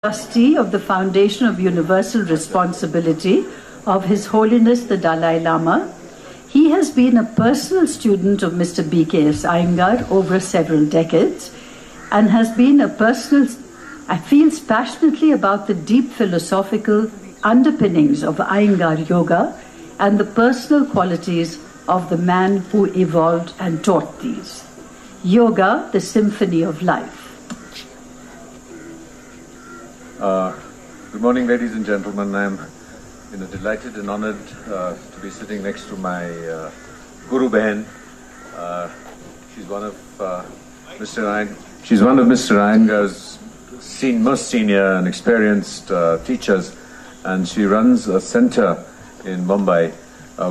Trustee of the Foundation of Universal Responsibility of His Holiness the Dalai Lama. He has been a personal student of Mr. B.K.S. Iyengar over several decades and has been feels passionately about the deep philosophical underpinnings of Iyengar Yoga and the personal qualities of the man who evolved and taught these. Yoga, the Symphony of Life. Good morning, ladies and gentlemen. I'm delighted and honored to be sitting next to my Guru Behan. She's one of Mr. Iyengar's most senior and experienced teachers, and she runs a center in Mumbai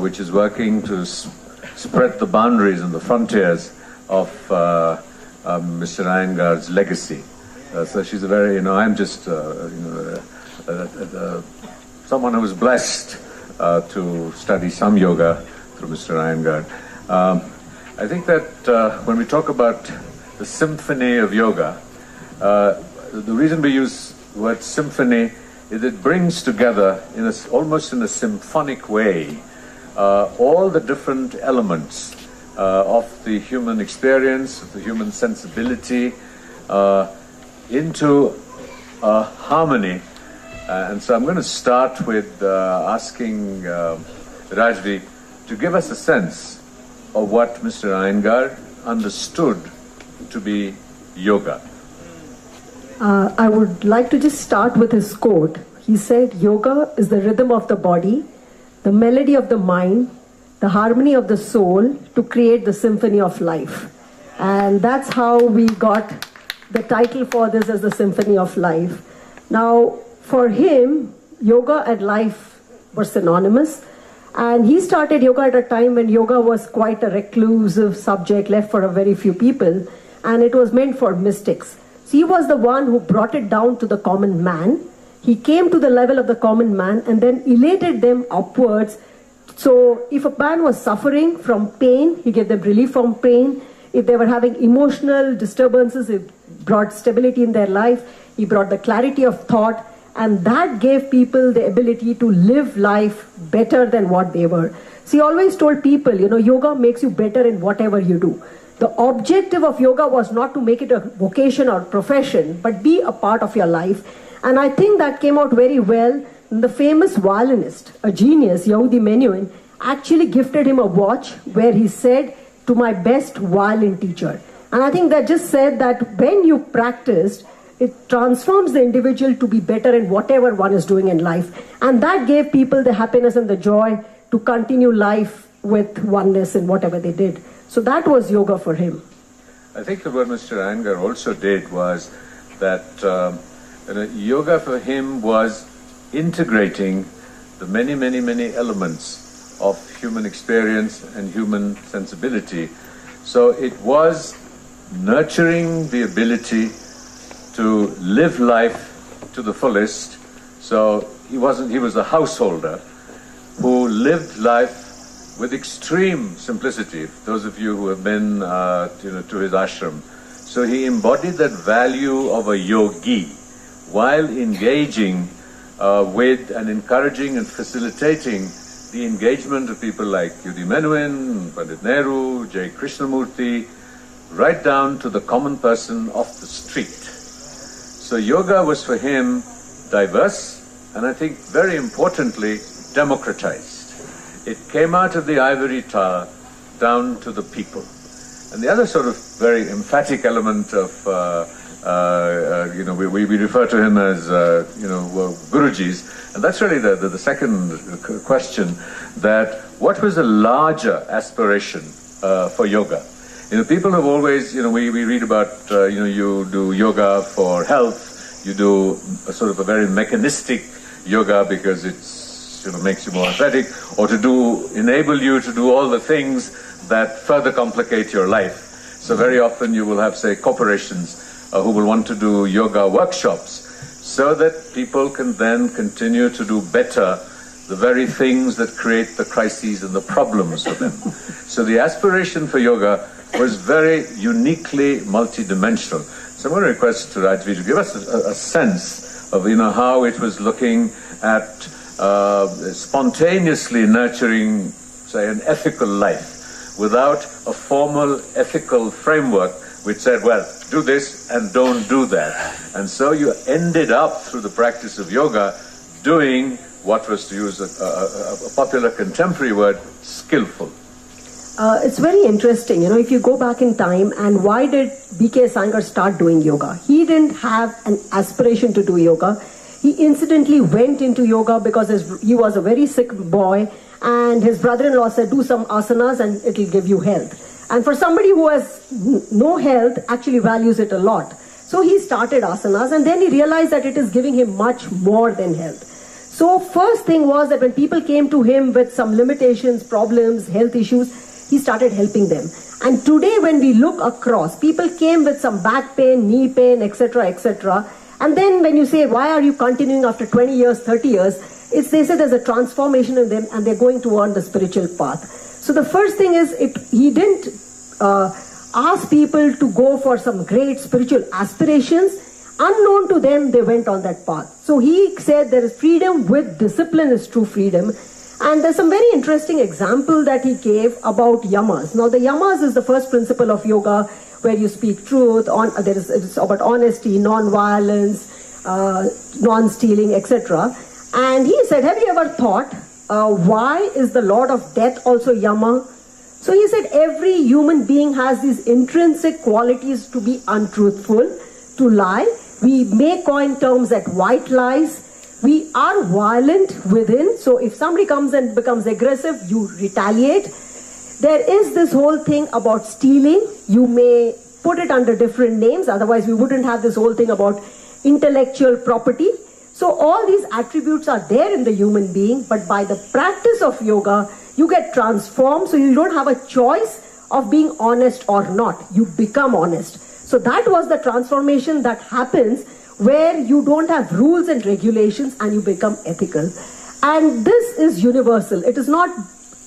which is working to spread the boundaries and the frontiers of Mr. Iyengar's legacy. So she's a very, I'm just, someone who was blessed to study some yoga through Mr. Iyengar. I think that when we talk about the symphony of yoga, the reason we use the word symphony is it brings together, almost in a symphonic way, all the different elements of the human experience, of the human sensibility, into harmony. And so I'm going to start with asking Rajvi to give us a sense of what Mr. Iyengar understood to be yoga. I would like to just start with his quote. He said, "Yoga is the rhythm of the body, the melody of the mind, the harmony of the soul to create the symphony of life." And that's how we got the title for this as the Symphony of Life. Now, for him, yoga and life were synonymous. And he started yoga at a time when yoga was quite a reclusive subject left for a very few people. And it was meant for mystics. So he was the one who brought it down to the common man. He came to the level of the common man and then elated them upwards. So if a man was suffering from pain, he gave them relief from pain. If they were having emotional disturbances, it brought stability in their life. He brought the clarity of thought, and that gave people the ability to live life better than what they were. So he always told people, yoga makes you better in whatever you do. The objective of yoga was not to make it a vocation or profession, but be a part of your life. And I think that came out very well. The famous violinist, a genius, Yehudi Menuhin, actually gifted him a watch where he said, "To my best violin teacher." And I think that just said that when you practiced, it transforms the individual to be better in whatever one is doing in life. And that gave people the happiness and the joy to continue life with oneness in whatever they did. So that was yoga for him. I think that what Mr. Iyengar also did was that yoga for him was integrating the many, many, many elements of human experience and human sensibility. So it was nurturing the ability to live life to the fullest. So he was a householder who lived life with extreme simplicity. Those of you who have been to his ashram. So he embodied that value of a yogi while engaging with and encouraging and facilitating the engagement of people like Yehudi Menuhin, Pandit Nehru, J. Krishnamurti, right down to the common person off the street. So yoga was for him diverse, and I think very importantly, democratized. It came out of the ivory tower down to the people. And the other sort of very emphatic element of, we refer to him as, Guruji's, and that's really the second question, that what was a larger aspiration for yoga? People have always, we read about, you do yoga for health, you do a sort of a very mechanistic yoga because it's, makes you more athletic, or enable you to do all the things that further complicate your life. So very often you will have, say, corporations who will want to do yoga workshops so that people can then continue to do better the very things that create the crises and the problems for them. So the aspiration for yoga was very uniquely multidimensional. So I'm going to request Rajvi to give us a sense of how it was looking at spontaneously nurturing, say, an ethical life without a formal ethical framework which said, well, do this and don't do that. And so you ended up, through the practice of yoga, doing what was, to use a popular contemporary word, skillful. It's very interesting, if you go back in time, and why did B.K.S. Iyengar start doing yoga? He didn't have an aspiration to do yoga. He incidentally went into yoga because he was a very sick boy, and his brother-in-law said, do some asanas and it'll give you health. And for somebody who has no health, actually values it a lot. So he started asanas, and then he realized that it is giving him much more than health. So first thing was that when people came to him with some limitations, problems, health issues, he started helping them. And today when we look across, people came with some back pain, knee pain, etc., etc. And then when you say, why are you continuing after 20 years, 30 years? They say there's a transformation in them and they're going toward the spiritual path. So the first thing is, he didn't ask people to go for some great spiritual aspirations. Unknown to them, they went on that path. So he said there is freedom with discipline is true freedom. And there's some very interesting example that he gave about yamas. Now the yamas is the first principle of yoga, where you speak truth, it's about honesty, non-violence, non-stealing, etc. And he said, have you ever thought, why is the Lord of Death also yama? So he said, every human being has these intrinsic qualities to be untruthful, to lie. We may coin terms at white lies. We are violent within. So if somebody comes and becomes aggressive, you retaliate. There is this whole thing about stealing. You may put it under different names. Otherwise, we wouldn't have this whole thing about intellectual property. So all these attributes are there in the human being. But by the practice of yoga, you get transformed. So you don't have a choice of being honest or not. You become honest. So that was the transformation that happens, where you don't have rules and regulations and you become ethical. And this is universal. It does not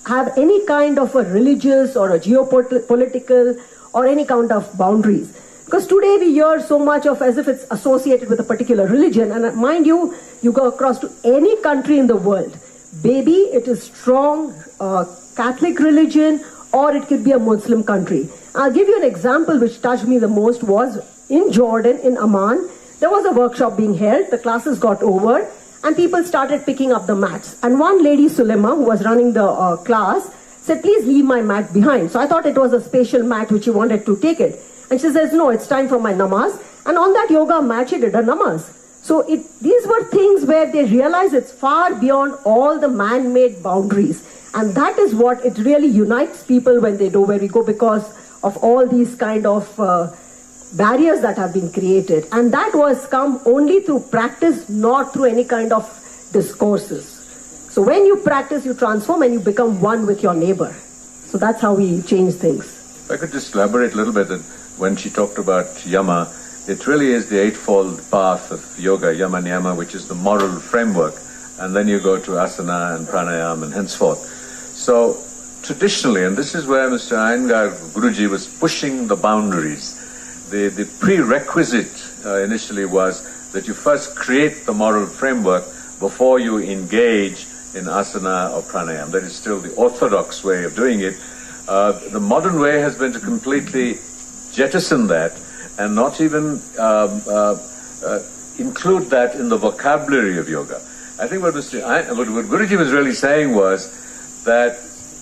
have any kind of a religious or a geopolitical or any kind of boundaries. Because today we hear so much of as if it's associated with a particular religion. And mind you, you go across to any country in the world. Maybe it is strong Catholic religion, or it could be a Muslim country. I'll give you an example which touched me the most. Was in Jordan, in Amman. There was a workshop being held, the classes got over, and people started picking up the mats. And one lady, Sulema, who was running the class, said, please leave my mat behind. So I thought it was a special mat which she wanted to take it. And she says, no, it's time for my namaz. And on that yoga mat, she did a namaz. So these were things where they realized it's far beyond all the man-made boundaries. And that is what it really unites people when they know where we go, because of all these kind of barriers that have been created. And that was come only through practice, not through any kind of discourses. So when you practice, you transform and you become one with your neighbor. So that's how we change things. If I could just elaborate a little bit, that when she talked about yama, it really is the eightfold path of yoga, yama niyama, which is the moral framework. And then you go to asana and pranayama and henceforth. So traditionally, and this is where Mr. Iyengar, Guruji, was pushing the boundaries. The prerequisite initially was that you first create the moral framework before you engage in asana or pranayama. That is still the orthodox way of doing it. The modern way has been to completely jettison that and not even include that in the vocabulary of yoga. I think what Guruji was really saying was that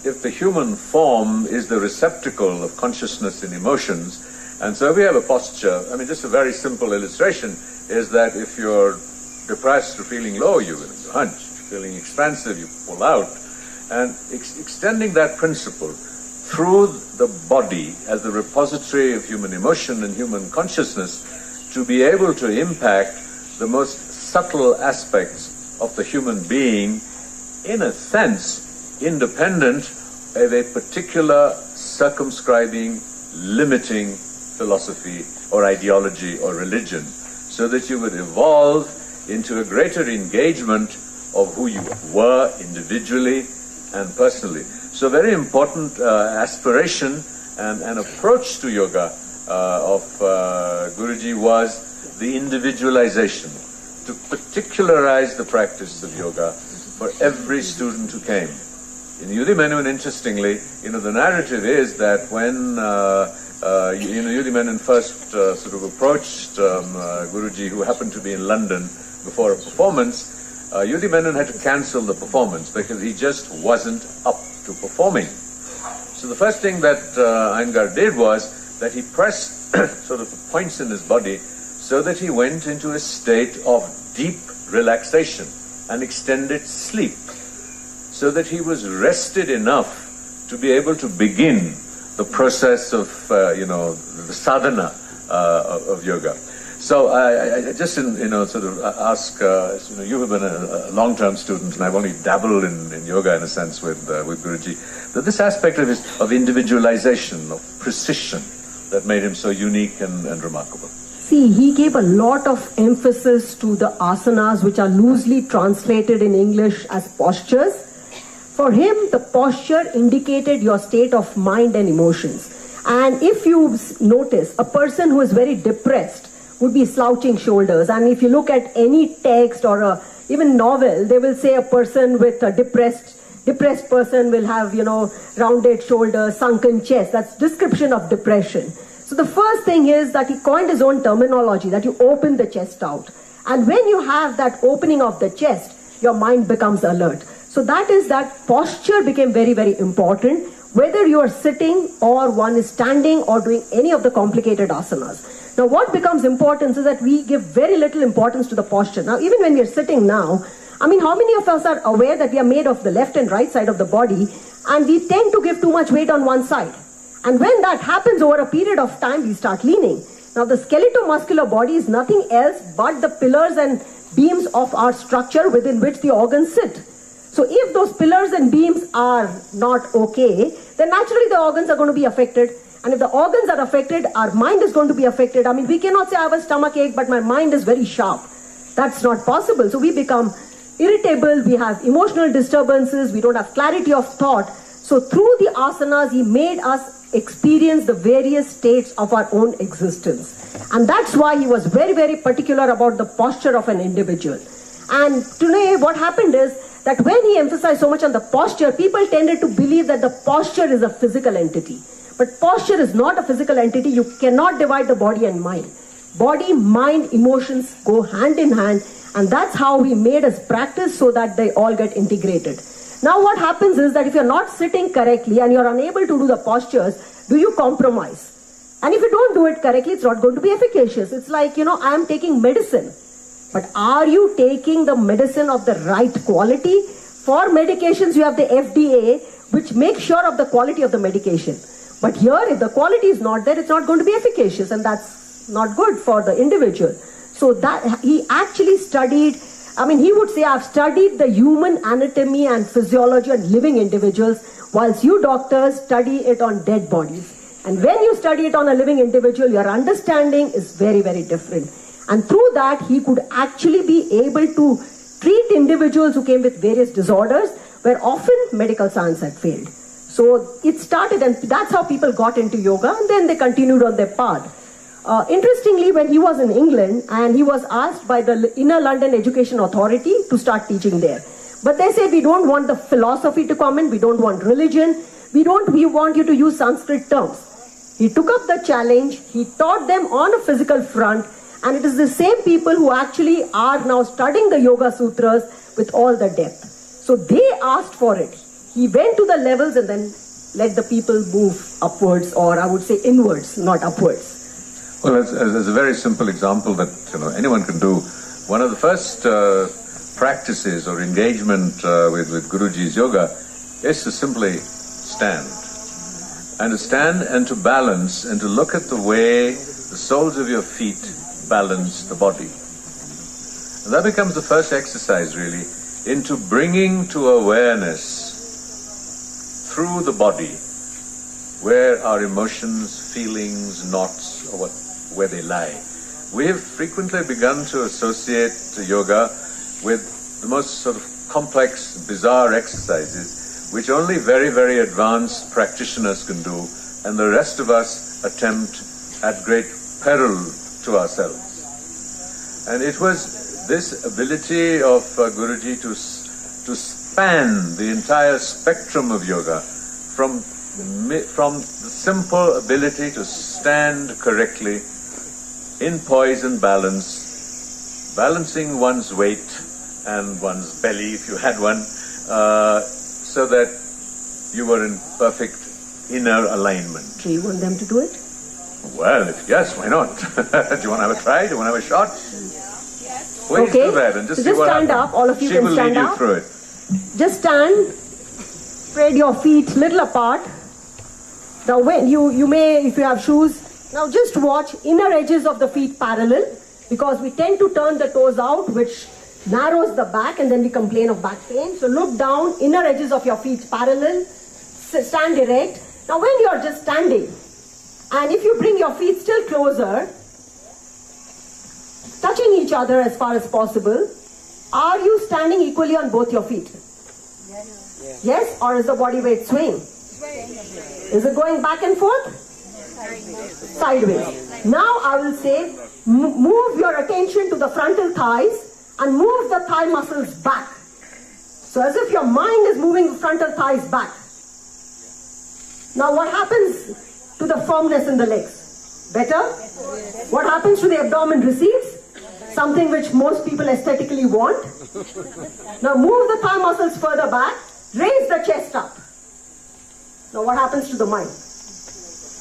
if the human form is the receptacle of consciousness and emotions, and so we have a posture, just a very simple illustration is that if you're depressed or feeling low, you hunch. If you're feeling expansive, you pull out. And extending that principle through the body as the repository of human emotion and human consciousness to be able to impact the most subtle aspects of the human being, in a sense, independent of a particular circumscribing, limiting philosophy or ideology or religion, so that you would evolve into a greater engagement of who you were individually and personally. So very important aspiration and approach to yoga of Guruji was the individualization, to particularize the practice of yoga for every student who came. In Udimenon, interestingly, the narrative is that when Udimenon first sort of approached Guruji, who happened to be in London before a performance, Udimenon had to cancel the performance because he just wasn't up to performing. So the first thing that Iyengar did was that he pressed sort of points in his body so that he went into a state of deep relaxation and extended sleep, so that he was rested enough to be able to begin the process of, the sadhana of yoga. So I just, sort of ask, you have been a long-term student, and I've only dabbled in yoga in a sense with Guruji, that this aspect of individualization, of precision, that made him so unique and remarkable. See, he gave a lot of emphasis to the asanas, which are loosely translated in English as postures. For him, the posture indicated your state of mind and emotions. And if you notice, a person who is very depressed would be slouching shoulders. And if you look at any text or even novel, they will say a person with a depressed person will have, rounded shoulders, sunken chest. That's description of depression. So the first thing is that he coined his own terminology, that you open the chest out. And when you have that opening of the chest, your mind becomes alert. So that posture became very, very important, whether you are sitting or one is standing or doing any of the complicated asanas. Now what becomes important is that we give very little importance to the posture. Now even when we are sitting now, how many of us are aware that we are made of the left and right side of the body, and we tend to give too much weight on one side. And when that happens over a period of time, we start leaning. Now the skeletal-muscular body is nothing else but the pillars and beams of our structure within which the organs sit. So if those pillars and beams are not okay, then naturally the organs are going to be affected. And if the organs are affected, our mind is going to be affected. We cannot say I have a stomach ache, but my mind is very sharp. That's not possible. So we become irritable, we have emotional disturbances, we don't have clarity of thought. So through the asanas, he made us experience the various states of our own existence. And that's why he was very, very particular about the posture of an individual. And today what happened is that when he emphasized so much on the posture, people tended to believe that the posture is a physical entity. But posture is not a physical entity. You cannot divide the body and mind. Body, mind, emotions go hand in hand. And that's how he made us practice so that they all get integrated. Now what happens is that if you're not sitting correctly and you're unable to do the postures, do you compromise? And if you don't do it correctly, it's not going to be efficacious. It's like, I am taking medicine. But are you taking the medicine of the right quality? For medications, you have the FDA, which makes sure of the quality of the medication. But here, if the quality is not there, it's not going to be efficacious. And that's not good for the individual. So that he actually studied, he would say, I've studied the human anatomy and physiology on living individuals, whilst you doctors study it on dead bodies. And when you study it on a living individual, your understanding is very, very different. And through that, he could actually be able to treat individuals who came with various disorders, where often medical science had failed. So it started, and that's how people got into yoga, and then they continued on their path. Interestingly, when he was in England, and he was asked by the Inner London Education Authority to start teaching there. But they said, we don't want the philosophy to come in, we don't want religion, we want you to use Sanskrit terms. He took up the challenge, he taught them on a physical front, and it is the same people who actually are now studying the Yoga Sutras with all the depth. So they asked for it. He went to the levels and then let the people move upwards, or I would say inwards, not upwards. Well, as a very simple example that anyone can do, one of the first practices or engagement with Guruji's yoga is to simply stand. And to stand and to balance and to look at the way the soles of your feet balance the body. And that becomes the first exercise, really, into bringing to awareness through the body where our emotions, feelings, knots, or where they lie. We have frequently begun to associate yoga with the most sort of complex, bizarre exercises, which only very, very advanced practitioners can do, and the rest of us attempt at great peril to ourselves. And it was this ability of Guruji to span the entire spectrum of yoga, from the simple ability to stand correctly in poise and balance, balancing one's weight and one's belly if you had one, so that you were in perfect inner alignment. Do you want them to do it? Well, yes, why not? Do you want to have a try? Do you want to have a shot? Please do that and just see what stand happens. up. All of you She can will stand lead you up. through it. Just stand. Spread your feet little apart. Now, when you may, if you have shoes, now just watch inner edges of the feet parallel, because we tend to turn the toes out, which narrows the back, and then we complain of back pain. So look down, inner edges of your feet parallel, stand erect. Now when you are just standing, and if you bring your feet still closer, touching each other as far as possible, are you standing equally on both your feet? Yes? Or is the body weight swing? Is it going back and forth? Sideways. Now I will say, move your attention to the frontal thighs and move the thigh muscles back. So as if your mind is moving the frontal thighs back. Now what happens to the firmness in the legs? Better? What happens to the abdomen? Recedes? Something which most people aesthetically want. Now move the thigh muscles further back. Raise the chest up. Now what happens to the mind?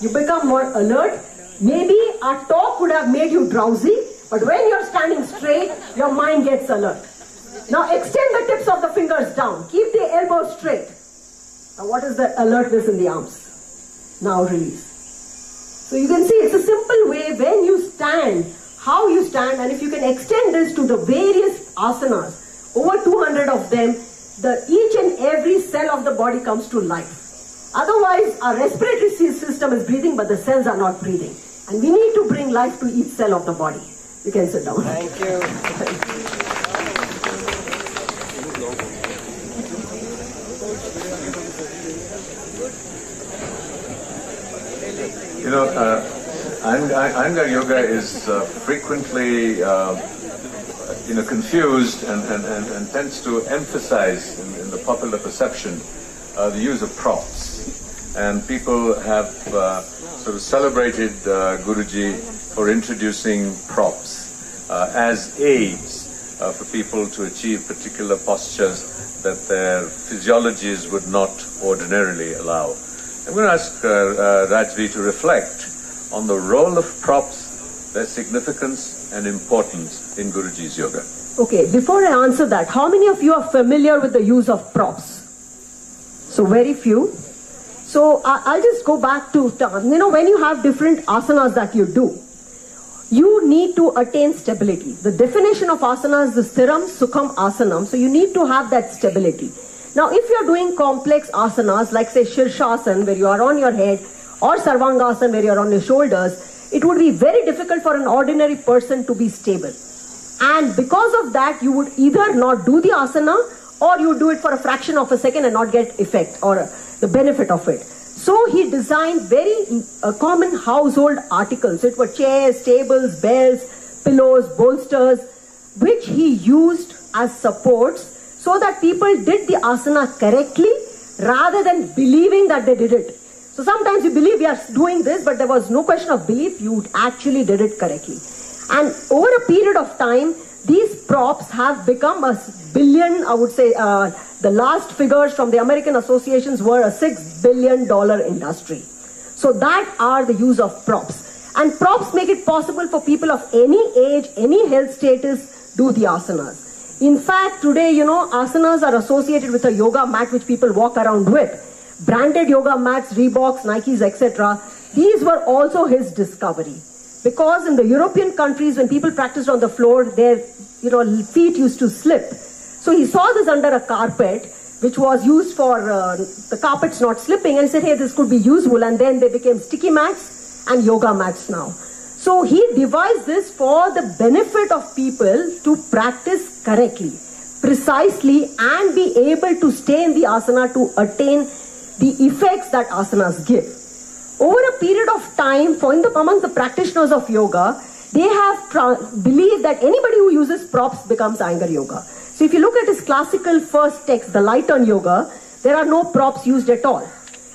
You become more alert. Maybe our talk would have made you drowsy, but when you're standing straight, your mind gets alert. Now extend the tips of the fingers down. Keep the elbows straight. Now what is the alertness in the arms? Now release. So you can see it's a simple way when you stand, how you stand, and if you can extend this to the various asanas, over 200 of them, each and every cell of the body comes to life. Otherwise, our respiratory system is breathing, but the cells are not breathing. And we need to bring life to each cell of the body. You can sit down. Thank you. You know, Iyengar yoga is frequently confused and tends to emphasize in the popular perception the use of props. And people have sort of celebrated Guruji for introducing props as aids for people to achieve particular postures that their physiologies would not ordinarily allow. I'm going to ask Rajvi to reflect on the role of props, their significance and importance in Guruji's yoga. Okay, before I answer that, how many of you are familiar with the use of props? So very few. So I'll just go back to, when you have different asanas that you do, you need to attain stability. The definition of asana is the stiram, sukham, asanam. So you need to have that stability. Now, if you're doing complex asanas, like say Shirshasana, where you are on your head, or Sarvangasana, where you're on your shoulders, it would be very difficult for an ordinary person to be stable. And because of that, you would either not do the asana, or you do it for a fraction of a second and not get effect or the benefit of it. So he designed very common household articles. It were chairs, tables, bells, pillows, bolsters, which he used as supports, so that people did the asana correctly rather than believing that they did it. So sometimes you believe we are doing this, but there was no question of belief, you actually did it correctly. And over a period of time, these props have become a billion, I would say, the last figures from the American associations were a $6 billion industry. So that are the use of props. And props make it possible for people of any age, any health status, do the asanas. In fact, today, asanas are associated with a yoga mat which people walk around with. Branded yoga mats, Reeboks, Nikes, etc. These were also his discovery. Because in the European countries, when people practiced on the floor, their feet used to slip. So he saw this under a carpet, which was used for the carpets not slipping, and said, hey, this could be useful. And then they became sticky mats and yoga mats now. So he devised this for the benefit of people to practice correctly, precisely, and be able to stay in the asana to attain the effects that asanas give. Over a period of time, among the practitioners of yoga, they have believed that anybody who uses props becomes Iyengar yoga. So if you look at his classical first text, The Light on Yoga, there are no props used at all.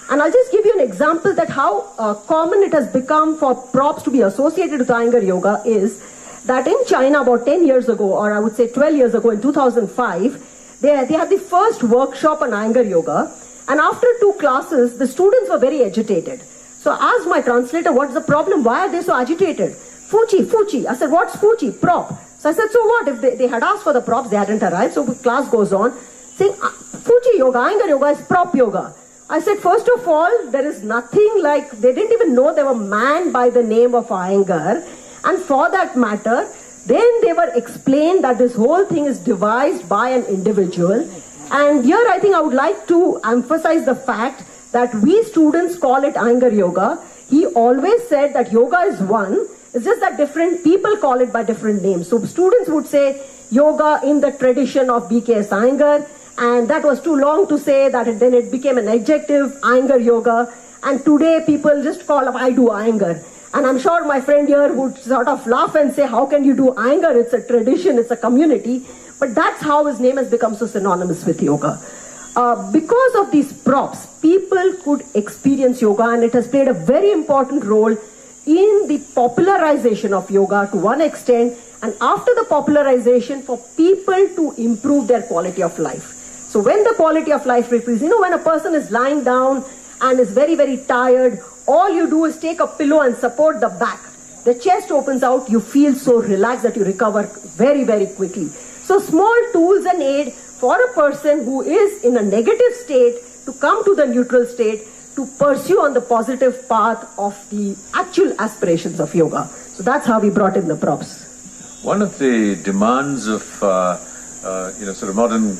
And I'll just give you an example that how common it has become for props to be associated with Iyengar yoga is that in China about 10 years ago, or I would say 12 years ago in 2005, they had the first workshop on Iyengar yoga. And after 2 classes, the students were very agitated. So I asked my translator, what's the problem? Why are they so agitated? Fuchi. I said, what's Fuchi? Prop. So I said, so what? If they had asked for the props, they hadn't arrived. So the class goes on saying, Fuchi yoga, Iyengar yoga is prop yoga. I said, first of all, there is nothing like, they didn't even know there were man by the name of Iyengar. And for that matter, then they were explained that this whole thing is devised by an individual. And here I think I would like to emphasize the fact that we students call it Iyengar yoga. He always said that yoga is one. It's just that different people call it by different names. So students would say yoga in the tradition of B.K.S. Iyengar. And that was too long to say that then it became an adjective, Iyengar yoga. And today people just call up, I do Iyengar. And I'm sure my friend here would sort of laugh and say, how can you do Iyengar? It's a tradition, it's a community. But that's how his name has become so synonymous with yoga. Because of these props, people could experience yoga, and it has played a very important role in the popularization of yoga to one extent, and after the popularization for people to improve their quality of life. So when the quality of life improves, when a person is lying down and is very, very tired, all you do is take a pillow and support the back. The chest opens out, you feel so relaxed that you recover very, very quickly. So small tools and aid for a person who is in a negative state to come to the neutral state, to pursue on the positive path of the actual aspirations of yoga. So that's how we brought in the props. One of the demands of sort of modern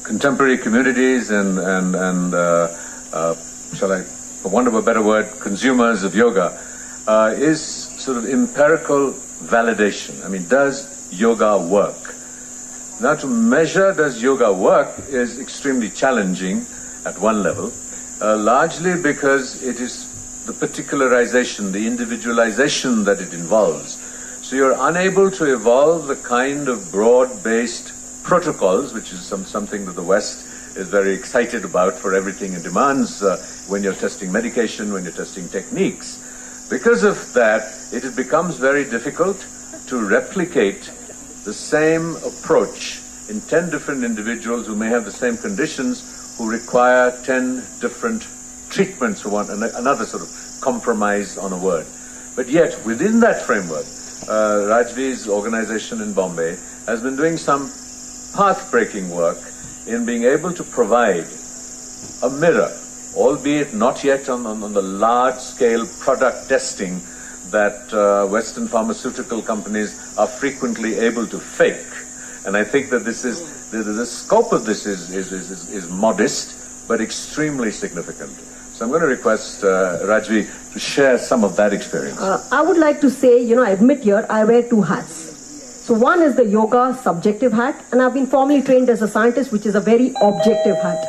contemporary communities and shall I, for want of a better word, consumers of yoga, is sort of empirical validation. I mean, does yoga work? Now, to measure does yoga work is extremely challenging at one level, largely because it is the particularization, the individualization that it involves. So you're unable to evolve the kind of broad-based protocols, which is something that the West is very excited about for everything it demands when you're testing medication, when you're testing techniques. Because of that, it becomes very difficult to replicate the same approach in 10 different individuals who may have the same conditions, who require 10 different treatments for one another, sort of compromise on a word. But yet, within that framework, Rajvi's organization in Bombay has been doing some path-breaking work in being able to provide a mirror, albeit not yet on the large-scale product testing that Western pharmaceutical companies are frequently able to fake. And I think that this is the scope of this is modest but extremely significant. So I'm going to request Rajvi to share some of that experience. I would like to say, I admit here, I wear 2 hats. So one is the yoga subjective hat, and I've been formally trained as a scientist, which is a very objective hat.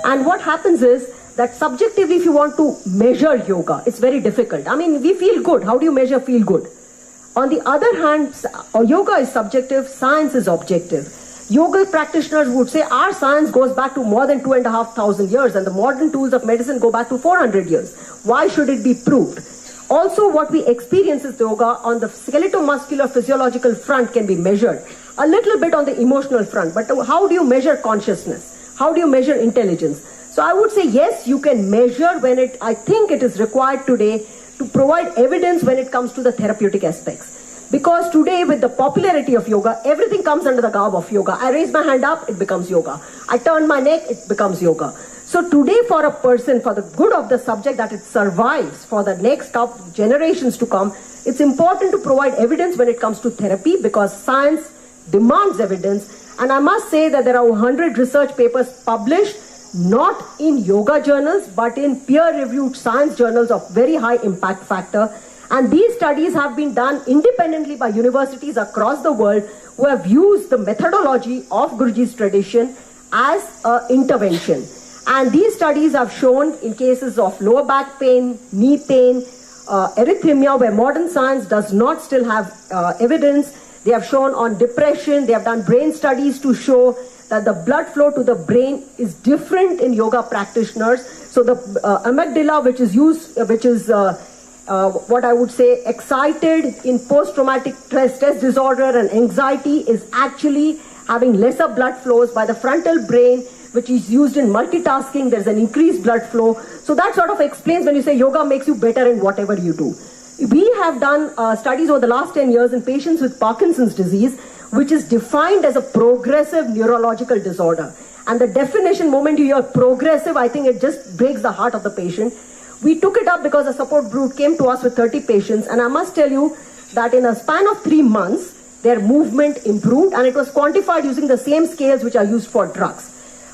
And what happens is that subjectively, if you want to measure yoga, it's very difficult. I mean, we feel good. How do you measure feel good? On the other hand, yoga is subjective, science is objective. Yoga practitioners would say our science goes back to more than 2,500 years, and the modern tools of medicine go back to 400 years. Why should it be proved? Also, what we experience is yoga on the skeletal-muscular physiological front can be measured. A little bit on the emotional front. But how do you measure consciousness? How do you measure intelligence? So I would say, yes, you can measure when I think it is required today to provide evidence when it comes to the therapeutic aspects. Because today, with the popularity of yoga, everything comes under the garb of yoga. I raise my hand up, it becomes yoga. I turn my neck, it becomes yoga. So today, for a person, for the good of the subject, that it survives for the next generations to come, it's important to provide evidence when it comes to therapy, because science demands evidence. And I must say that there are 100 research papers published, not in yoga journals, but in peer-reviewed science journals of very high impact factor. And these studies have been done independently by universities across the world who have used the methodology of Guruji's tradition as an intervention. And these studies have shown in cases of lower back pain, knee pain, erythema, where modern science does not still have evidence. They have shown on depression, they have done brain studies to show that the blood flow to the brain is different in yoga practitioners. So the amygdala, which is what I would say excited in post-traumatic stress disorder and anxiety, is actually having lesser blood flows. By the frontal brain, which is used in multitasking, there's an increased blood flow. So that sort of explains when you say yoga makes you better in whatever you do. We have done studies over the last 10 years in patients with Parkinson's disease, which is defined as a progressive neurological disorder. And the definition, moment you hear progressive, I think it just breaks the heart of the patient. We took it up because a support group came to us with 30 patients, and I must tell you that in a span of 3 months, their movement improved, and it was quantified using the same scales which are used for drugs.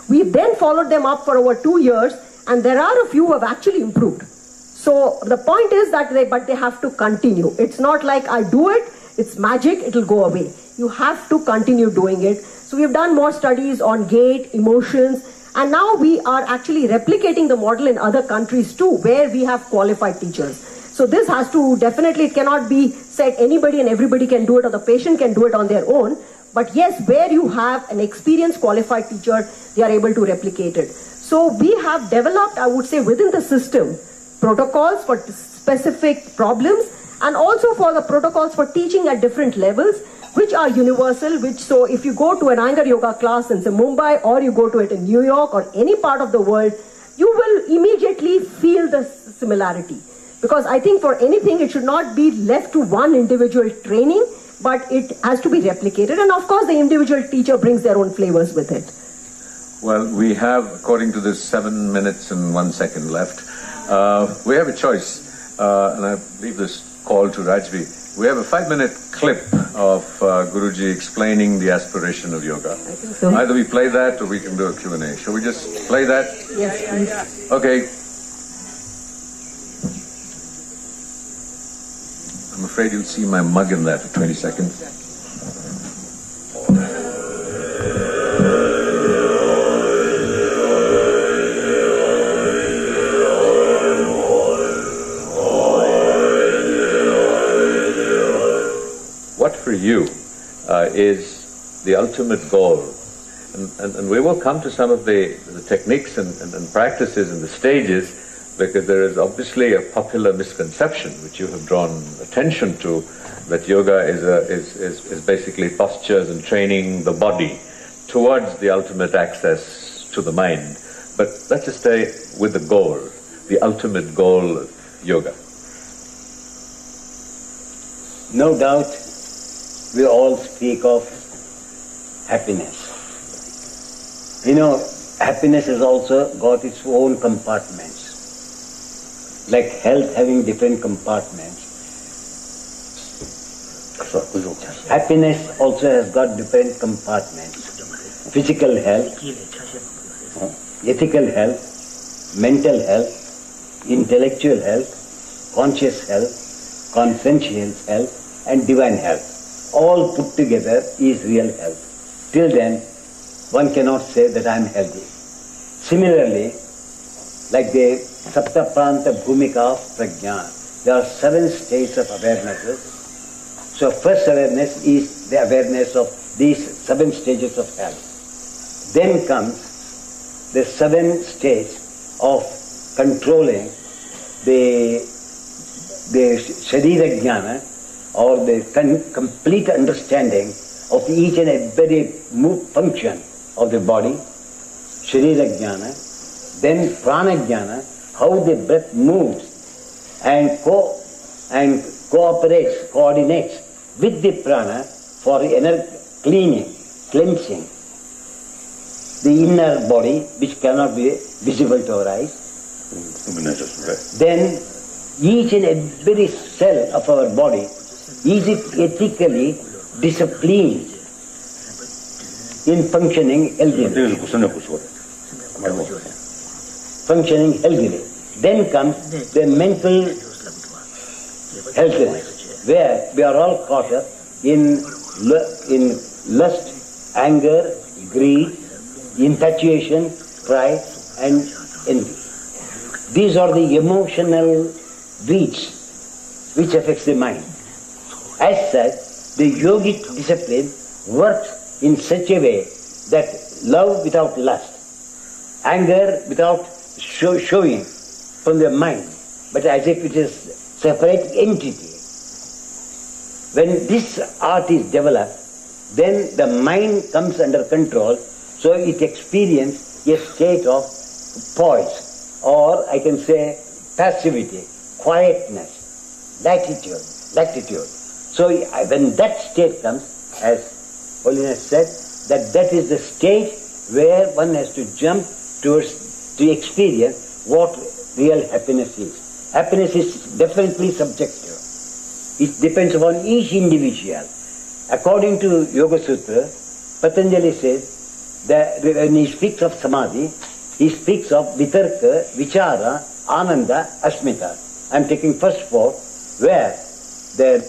We then followed them up for over 2 years, and there are a few who have actually improved. So the point is that they have to continue. It's not like I do it, it's magic, it'll go away. You have to continue doing it. So we've done more studies on gait, emotions, and now we are actually replicating the model in other countries too, where we have qualified teachers. So this has to definitely, it cannot be said anybody and everybody can do it, or the patient can do it on their own. But yes, where you have an experienced qualified teacher, they are able to replicate it. So we have developed, I would say, within the system, protocols for specific problems, and also for the protocols for teaching at different levels, which are universal. So if you go to an Iyengar yoga class in say Mumbai, or you go to it in New York or any part of the world, you will immediately feel the similarity. Because I think for anything, it should not be left to one individual training, but it has to be replicated. And of course, the individual teacher brings their own flavors with it. Well, we have, according to this, 7 minutes and 1 second left. We have a choice, and I leave this call to Rajvi. We have a 5-minute clip of Guruji explaining the aspiration of yoga. I think so. Either we play that or we can do a Q&A. Shall we just play that? Yes, please. Okay. I'm afraid you'll see my mug in that for 20 seconds. What for you is the ultimate goal? And we will come to some of the techniques and practices and the stages, because there is obviously a popular misconception which you have drawn attention to, that yoga is basically postures and training the body towards the ultimate access to the mind. But let's just stay with the goal, the ultimate goal of yoga. No doubt, we all speak of happiness. You know, happiness has also got its own compartments. Like health having different compartments. Happiness also has got different compartments. Physical health, ethical health, mental health, intellectual health, conscious health, consciential health, and divine health. All put together is real health. Till then, one cannot say that I am healthy. Similarly, like the Sapta Pranta Bhumika of Prajna, there are 7 states of awarenesses. So first awareness is the awareness of these 7 stages of health. Then comes the 7 states of controlling the Sharira Jnana, or the complete understanding of each and every function of the body, Sharira Jnana. Then Prana Jnana, how the breath moves and cooperates, coordinates with the prana for inner cleaning, cleansing the inner body, which cannot be visible to our eyes. Then each and every cell of our body is ethically disciplined in functioning healthily. Functioning healthily. Then comes the mental healthiness, where we are all caught up in lust, anger, greed, infatuation, pride, and envy. These are the emotional weeds which affects the mind. As such, the yogic discipline works in such a way that love without lust, anger without showing from the mind, but as if it is separate entity. When this art is developed, then the mind comes under control, so it experiences a state of poise, or I can say passivity, quietness, latitude. So when that state comes, as Holiness said, that is the stage where one has to jump towards to experience what real happiness is. Happiness is definitely subjective. It depends upon each individual. According to Yoga Sutra, Patanjali says that when he speaks of samadhi, he speaks of vitarka, vichara, ananda, asmita. I am taking first four, where the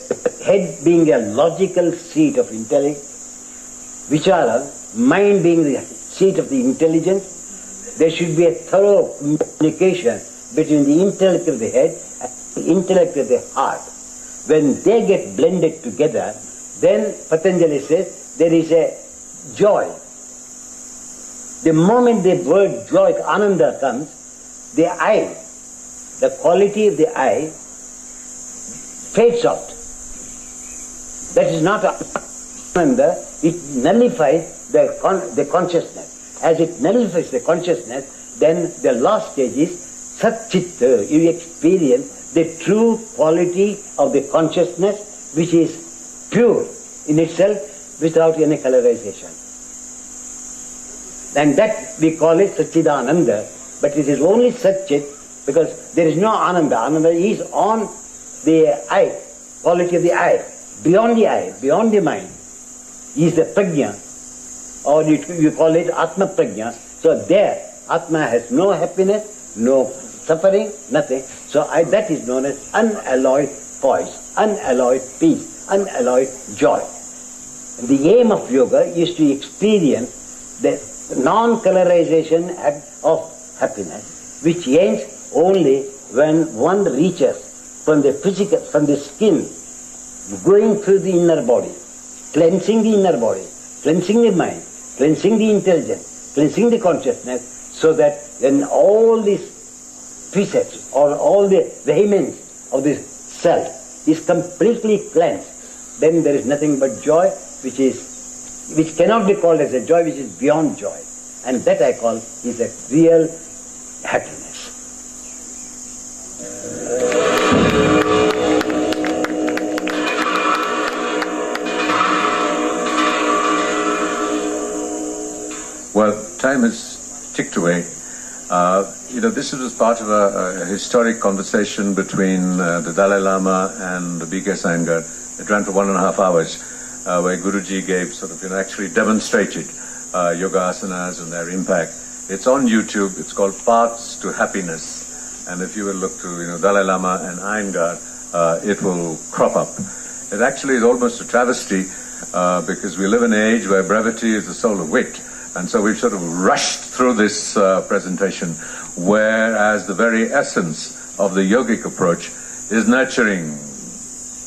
head being a logical seat of intellect, vichara, mind being the seat of the intelligence, there should be a thorough communication between the intellect of the head and the intellect of the heart. When they get blended together, then Patanjali says there is a joy. The moment the word joy, ananda, comes, the eye, the quality of the eye fades out. That is not ananda, it nullifies the consciousness. As it nullifies the consciousness, then the last stage is satchitta. You experience the true quality of the consciousness, which is pure in itself without any colorization. And that we call it Satchidananda, but it is only Satchit because there is no Ananda. Ananda is on the eye, quality of the eye, beyond the mind, is the Prajna, or you call it Atma Prajna. So there, Atma has no happiness, no suffering, nothing. So that is known as unalloyed poise, unalloyed peace, unalloyed joy. And the aim of yoga is to experience the non-colorization of happiness, which ends only when one reaches from the physical, from the skin, going through the inner body, cleansing the inner body, cleansing the mind, cleansing the intelligence, cleansing the consciousness, so that when all these precepts or all the vehemence of the self is completely cleansed, then there is nothing but joy, which cannot be called as a joy, which is beyond joy. And that I call is a real happiness. Well, time has ticked away. This was part of a historic conversation between the Dalai Lama and the B.K.S. Iyengar. It ran for 1.5 hours, where Guruji gave actually demonstrated yoga asanas and their impact. It's on YouTube. It's called Paths to Happiness. And if you will look to Dalai Lama and Iyengar, it will crop up. It actually is almost a travesty because we live in an age where brevity is the soul of wit. And so we've sort of rushed through this presentation, whereas the very essence of the yogic approach is nurturing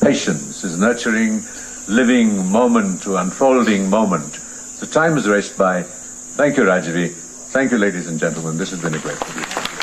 patience, is nurturing living moment to unfolding moment. So time is raced by. Thank you, Rajiv. Thank you, ladies and gentlemen. This has been a great video.